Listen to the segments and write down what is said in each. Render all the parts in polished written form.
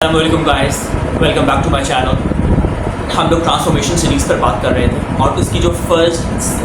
अस्सलामुअलैकुम guys, welcome back to my channel. हम लोग ट्रांसफॉर्मेशन सीरीज़ पर बात कर रहे थे और उसकी जो फर्स्ट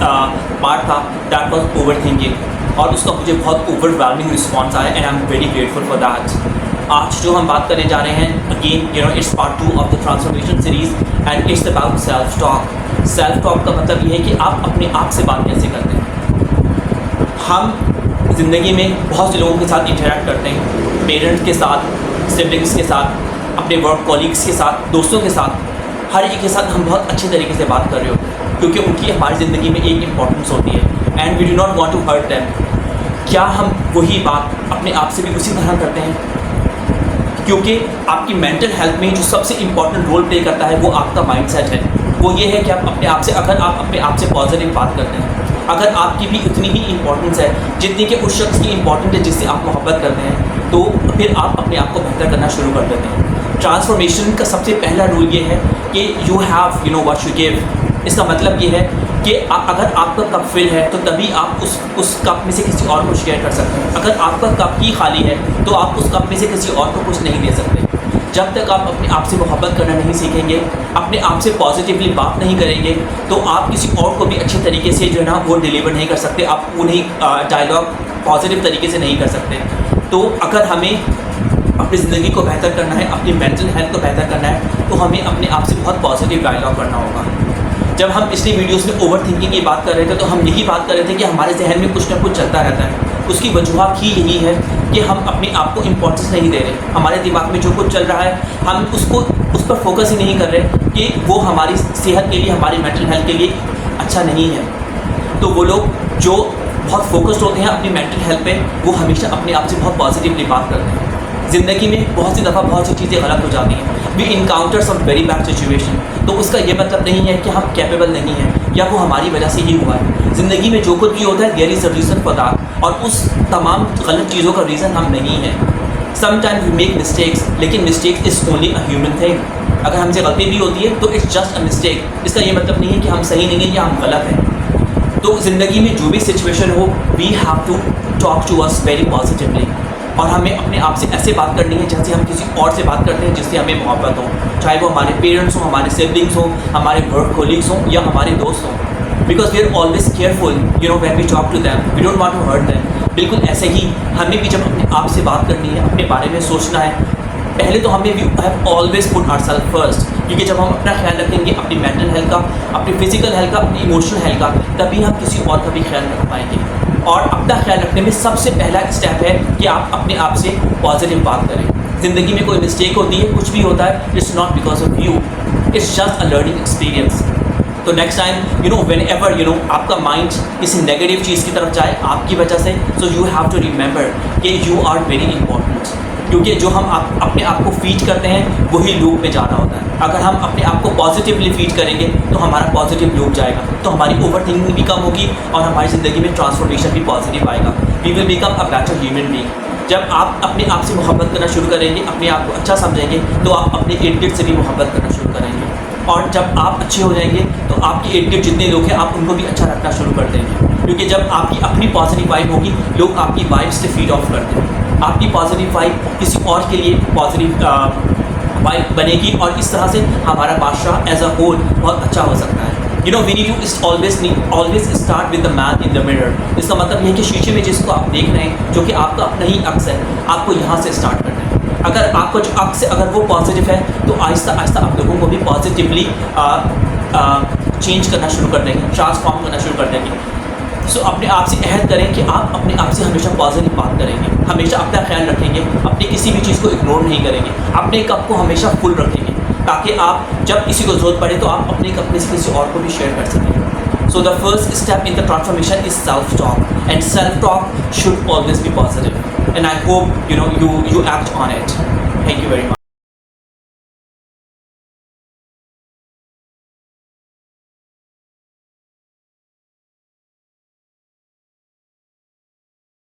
पार्ट था दैट वाज ओवर थिंकिंग, और उसका मुझे बहुत ओवरवेलमिंग रिस्पॉन्स आया and I am very grateful for that. आज जो हम बात करने जा रहे हैं, again it's part 2 of the transformation series and it's about self talk. Self talk का मतलब ये है कि आप अपने आप से बात कैसे करते हैं। हम ज़िंदगी में बहुत से लोगों के साथ इंटरेक्ट करते हैं, पेरेंट्स के साथ, सिबलिंग्स के साथ, अपने वर्क कॉलीग्स के साथ, दोस्तों के साथ, हर एक के साथ हम बहुत अच्छे तरीके से बात कर रहे होते हैं क्योंकि उनकी हमारी ज़िंदगी में एक इम्पॉर्टेंस होती है and we do not want to hurt them. क्या हम वही बात अपने आप से भी उसी तरह करते हैं? क्योंकि आपकी मेंटल हेल्थ में जो सबसे इम्पॉर्टेंट रोल प्ले करता है वो आपका माइंडसेट है। वो ये है कि आप अपने आप से, अगर आप अपने आप से पॉजिटिव बात करते हैं, अगर आपकी भी उतनी ही इम्पोर्टेंस है जितनी कि उस शख्स की इम्पोर्टेंट है जिससे आप मोहब्बत करते हैं, तो फिर आप अपने आप को बेहतर करना शुरू कर देते हैं। ट्रांसफॉर्मेशन का सबसे पहला रूल ये है कि you have what you give. इसका मतलब ये है कि अगर आपका कप फिल है तो तभी आप उस कप में से किसी और को शेयर कर सकते हैं। अगर आपका कप ही खाली है तो आप उस कप में से किसी और को कुछ नहीं दे सकते। जब तक आप अपने आप से मोहब्बत करना नहीं सीखेंगे, अपने आप से पॉजिटिवली बात नहीं करेंगे, तो आप किसी और को भी अच्छे तरीके से जो है ना वो डिलीवर नहीं कर सकते, आप उन्हें डायलॉग पॉजिटिव तरीके से नहीं कर सकते। तो अगर हमें अपनी ज़िंदगी को बेहतर करना है, अपनी मेंटल हेल्थ को बेहतर करना है, तो हमें अपने आप से बहुत पॉजिटिव डायलॉग करना होगा। जब हम पिछली वीडियोस में ओवर थिंकिंग की बात कर रहे थे तो हम यही बात कर रहे थे कि हमारे जहन में कुछ ना कुछ चलता रहता है। उसकी वजूहत ही यही है कि हम अपने आप को इम्पोर्टेंस नहीं दे रहे। हमारे दिमाग में जो कुछ चल रहा है हम उस पर फोकस ही नहीं कर रहे कि वो हमारी सेहत के लिए, हमारी मेंटल हेल्थ के लिए अच्छा नहीं है। तो वो लोग जो बहुत फोकस्ड होते हैं अपनी मेंटल हेल्थ पे, वो हमेशा अपने आप से बहुत पॉजिटिवली बात करते हैं। ज़िंदगी में बहुत सी दफ़ा बहुत सी चीज़ें गलत हो जाती हैं, we encounter some very bad situation. तो उसका ये मतलब नहीं है कि हम कैपेबल नहीं हैं या वो हमारी वजह से ही हुआ है। ज़िंदगी में जो कुछ भी होता है there is a reason for that, और उस तमाम गलत चीज़ों का रीज़न हम नहीं हैं। समटाइम्स वी मेक मिस्टेक्स, लेकिन mistake is only a human thing. अगर हमसे गलती भी होती है तो इट्स जस्ट अ मिस्टेक। इसका ये मतलब नहीं है कि हम सही नहीं हैं या हम गलत हैं। तो ज़िंदगी में जो भी सिचुएशन हो, we have to talk to us very positively, और हमें अपने आप से ऐसे बात करनी है जैसे हम किसी और से बात करते हैं जिससे हमें मोहब्बत हो, चाहे वो हमारे पेरेंट्स हों, हमारे सिबलिंग्स हों, हमारे वर्क कोलीग्स हों या हमारे दोस्त हों। Because we are always careful when we talk to them, we don't want to hurt them. बिल्कुल ऐसे ही हमें भी जब अपने आप से बात करनी है, अपने बारे में सोचना है, पहले तो हमें we have always put ourselves first, क्योंकि जब हम अपना ख्याल रखेंगे, अपनी मेंटल हेल्थ का, अपनी फिजिकल हेल्थ का, अपनी इमोशनल हेल्थ का, तभी हम किसी और का भी ख्याल रख पाएंगे। और अपना ख्याल रखने में सबसे पहला स्टेप है कि आप अपने आप से पॉजिटिव बात करें। ज़िंदगी में कोई मिस्टेक होती है, कुछ भी होता है, it's not because of you, it's just a learning experience. तो नेक्स्ट टाइम व्हेन एवर आपका माइंड किसी नेगेटिव चीज़ की तरफ जाए आपकी वजह से, so you have to remember कि यू आर वेरी इंपॉर्टेंट। क्योंकि जो हम अपने आप को फीड करते हैं वही लूप में जाना होता है। अगर हम अपने आप को पॉजिटिवली फीड करेंगे तो हमारा पॉजिटिव लूप जाएगा, तो हमारी ओवर थिंकिंग भी कम होगी और हमारी ज़िंदगी में ट्रांसफॉर्मेशन भी पॉजिटिव आएगा। We will become a better human being. जब आप अपने आप से मोहब्बत करना शुरू करेंगे, अपने आप को अच्छा समझेंगे, तो आप अपने इर्द गिर्द से भी मोहब्बत करना शुरू करेंगे। और जब आप अच्छे हो जाएंगे तो आपके इर्द गिर्द जितने लोग हैं आप उनको भी अच्छा रखना शुरू कर देंगे। क्योंकि जब आपकी अपनी पॉजिटिव वाइब होगी, लोग आपकी वाइब से फीड ऑफ करते हैं। आपकी पॉजिटिव वाइब किसी और के लिए पॉजिटिव वाइब बनेगी और इस तरह से हमारा बादशाह एज अ होल बहुत अच्छा हो सकता है। We need to always start with the man in the mirror. इसका मतलब ये है कि शीशे में जिसको आप देख रहे हैं, जो कि आपका अपना ही अक्स है, आपको यहाँ से स्टार्ट करना है। अगर आपका जो अक्स है अगर वो पॉजिटिव है तो आहिस्ता आहिस्ता आप लोगों को भी पॉजिटिवली चेंज करना शुरू कर देंगे, ट्रांसफॉर्म करना शुरू कर देंगे। सो अपने आप से अहद करें कि आप अपने आप से हमेशा पॉजिटिव बात करेंगे, हमेशा अपना ख्याल रखेंगे, अपनी किसी भी चीज़ को इग्नोर नहीं करेंगे, अपने कप को हमेशा फुल रखेंगे, ताकि आप जब किसी को ज़रूरत पड़े तो आप अपने कप में से किसी और को भी शेयर कर सकें। So the first step in the transformation is self talk, and self talk should always be positive, and I hope you act on it. Thank you very much.